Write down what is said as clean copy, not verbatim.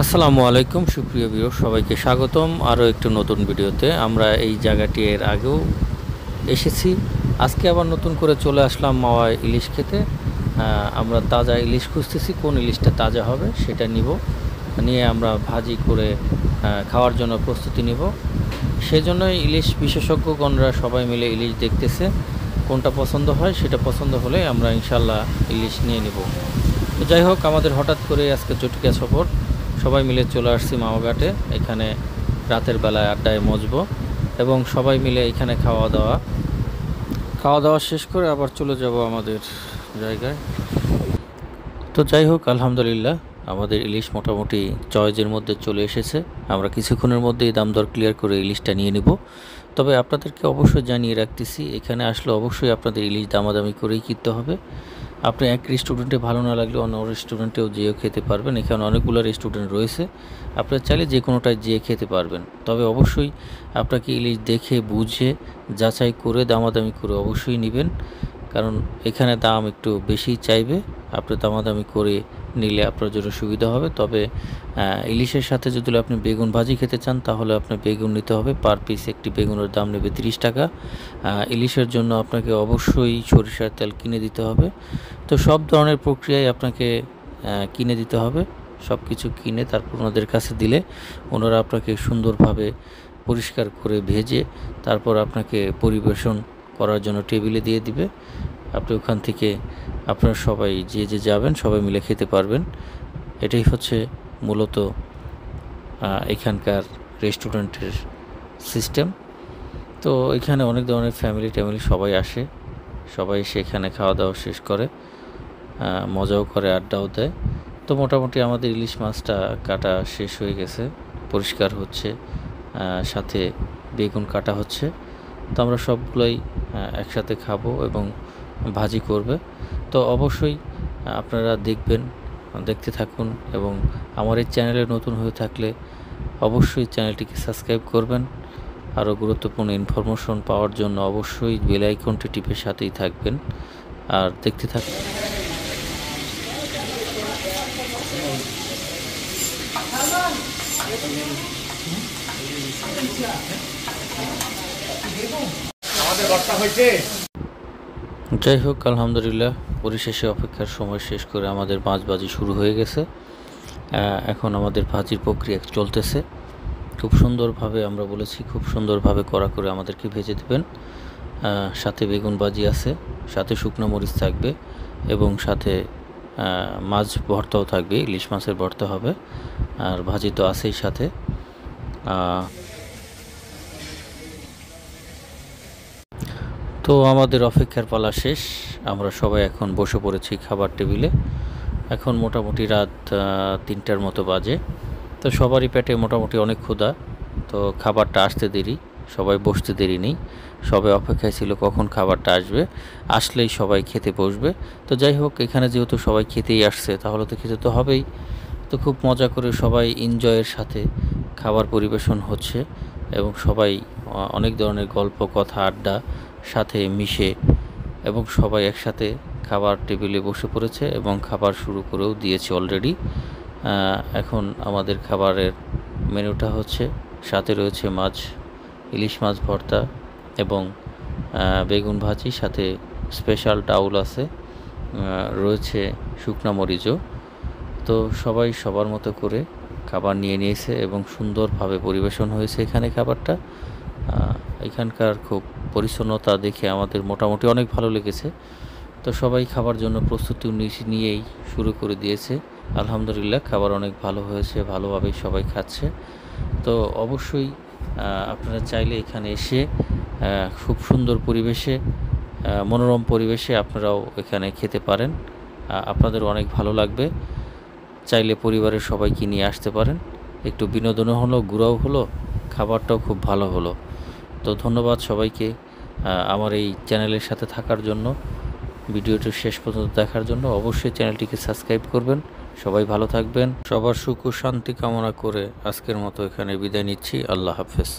আসসালামু আলাইকুম সুপ্রিয় ভিউয়ার, সবাইকে স্বাগতম আরও একটু নতুন ভিডিওতে। আমরা এই জায়গাটি এর আগেও এসেছি, আজকে আবার নতুন করে চলে আসলাম মাওয়ায় ইলিশ খেতে। আমরা তাজা ইলিশ খুঁজতেছি, কোন ইলিশটা তাজা হবে সেটা নিয়ে আমরা ভাজি করে খাওয়ার জন্য প্রস্তুতি নিব। সেজন্যই ইলিশ বিশেষজ্ঞগণরা সবাই মিলে ইলিশ দেখতেছে, কোনটা পছন্দ হয় সেটা পছন্দ হলে আমরা ইনশাল্লাহ ইলিশ নিয়ে নিব। তো যাই হোক, আমাদের হঠাৎ করে আজকে জটিকা সফর, সবাই মিলে চলে আসছি মাওঘাটে। এখানে রাতের বেলায় আড্ডায় মজবো এবং সবাই মিলে এখানে খাওয়া দাওয়া শেষ করে আবার চলে যাব আমাদের জায়গায়। তো যাই হোক, আলহামদুলিল্লাহ আমাদের ইলিশ মোটামুটি চয়েজের মধ্যে চলে এসেছে। আমরা কিছুক্ষণের মধ্যেই দাম দর ক্লিয়ার করে ইলিশটা নিয়ে নিব। তবে আপনাদেরকে অবশ্যই জানিয়ে রাখতেছি, এখানে আসলে অবশ্যই আপনাদের ইলিশ দামাদামি করেই কিনতে হবে। আপনি এক রেস্টুরেন্টে ভালো না লাগলে অন্য রেস্টুরেন্টেও যেয়েও খেতে পারবেন। এখানে অনেকগুলো রেস্টুরেন্ট রয়েছে, আপনারা চাইলে যে কোনোটায় যেয়ে খেতে পারবেন। তবে অবশ্যই আপনাকে ইলিশ দেখে বুঝে যাচাই করে দামাদামি করে অবশ্যই নেবেন, কারণ এখানে দাম একটু বেশি চাইবে। আপনি দামাদামি করে নিলে আপনার জন্য সুবিধা হবে। তবে ইলিশের সাথে যদি আপনি বেগুন ভাজি খেতে চান তাহলে আপনার বেগুন নিতে হবে, পার পিস একটি বেগুনের দাম নেবে 30 টাকা। ইলিশের জন্য আপনাকে অবশ্যই সরিষার তেল কিনে দিতে হবে। তো সব ধরনের প্রক্রিয়ায় আপনাকে কিনে দিতে হবে। সব কিছু কিনে তারপর ওনাদের কাছে দিলে ওনারা আপনাকে সুন্দরভাবে পরিষ্কার করে ভেজে তারপর আপনাকে পরিবেশন করার জন্য টেবিলে দিয়ে দিবে। আপনি ওখান থেকে আপনারা সবাই যে যাবেন সবাই মিলে খেতে পারবেন। এটাই হচ্ছে মূলত এখানকার রেস্টুরেন্টের সিস্টেম। তো এখানে অনেক ধরনের ফ্যামিলি সবাই আসে, সবাই সেখানে খাওয়া দাওয়া শেষ করে মজাও করে, আড্ডাও দেয়। তো মোটামুটি আমাদের ইলিশ মাছটা কাটা শেষ হয়ে গেছে, পরিষ্কার হচ্ছে, সাথে বেগুন কাটা হচ্ছে। তো আমরা সবগুলোই একসাথে খাবো এবং ভাজি করবে। তো অবশ্যই আপনারা দেখতে থাকুন এবং আমার এই চ্যানেলে নতুন হয়ে থাকলে অবশ্যই চ্যানেলটিকে সাবস্ক্রাইব করবেন। আরও গুরুত্বপূর্ণ ইনফরমেশন পাওয়ার জন্য অবশ্যই বেল আইকনটি টিপে সাথেই থাকবেন আর দেখতে থাকুন। যাই হোক, আলহামদুলিল্লাহ পরিশেষে অপেক্ষার সময় শেষ করে আমাদের মাছ ভাজি শুরু হয়ে গেছে। এখন আমাদের ভাজির প্রক্রিয়া চলতেছে। খুব সুন্দরভাবে, আমরা বলেছি খুব সুন্দরভাবে কড়া করে আমাদেরকে ভেজে দেবেন। সাথে বেগুন ভাজি আছে, সাথে শুকনো মরিচ থাকবে এবং সাথে মাছ ভর্তাও থাকবে, ইলিশ মাছের ভর্তা হবে, আর ভাজি তো আছেই সাথে। তো আমাদের অপেক্ষার পালা শেষ, আমরা সবাই এখন বসে পড়েছি খাবার টেবিলে। এখন মোটামুটি রাত 3টার মতো বাজে। তো সবারই পেটে মোটামুটি অনেক ক্ষুধা, তো খাবারটা আসতে দেরি, সবাই বসতে দেরি নেই। সবাই অপেক্ষায় ছিল কখন খাবারটা আসবে, আসলেই সবাই খেতে বসবে। তো যাই হোক, এখানে যেহেতু সবাই খেতেই আসছে তাহলে তো খেতে তো হবেই। তো খুব মজা করে সবাই এনজয়ের সাথে খাবার পরিবেশন হচ্ছে এবং সবাই অনেক ধরনের গল্প কথা আড্ডা সাথে মিশে এবং সবাই একসাথে খাবার টেবিলে বসে পড়েছে এবং খাবার শুরু করেও দিয়েছে অলরেডি। এখন আমাদের খাবারের মেনুটা হচ্ছে, সাথে রয়েছে মাছ, ইলিশ মাছ ভর্তা এবং বেগুন ভাজি, সাথে স্পেশাল ডাউল আছে, রয়েছে শুকনা মরিচও। তো সবাই সবার মতো করে খাবার নিয়ে নিয়েছে এবং সুন্দরভাবে পরিবেশন হয়েছে এখানে খাবারটা। এখানকার খুব পরিচ্ছন্নতা দেখে আমাদের মোটামুটি অনেক ভালো লেগেছে। তো সবাই খাবার জন্য প্রস্তুতি নিয়েই শুরু করে দিয়েছে। আলহামদুলিল্লাহ খাবার অনেক ভালো হয়েছে, ভালোভাবেই সবাই খাচ্ছে। তো অবশ্যই আপনারা চাইলে এখানে এসে খুব সুন্দর পরিবেশে, মনোরম পরিবেশে আপনারাও এখানে খেতে পারেন, আপনাদের অনেক ভালো লাগবে। চাইলে পরিবারের সবাইকে নিয়ে আসতে পারেন, একটু বিনোদনও হলো, ঘোরাও হলো, খাবারটাও খুব ভালো হলো। তো ধন্যবাদ সবাইকে আমার এই চ্যানেলের সাথে থাকার জন্য, ভিডিওটি শেষ পর্যন্ত দেখার জন্য। অবশ্যই চ্যানেলটিকে সাবস্ক্রাইব করবেন। সবাই ভালো থাকবেন, সবার সুখ ও শান্তি কামনা করে আজকের মতো এখানে বিদায় নিচ্ছি। আল্লাহ হাফেজ।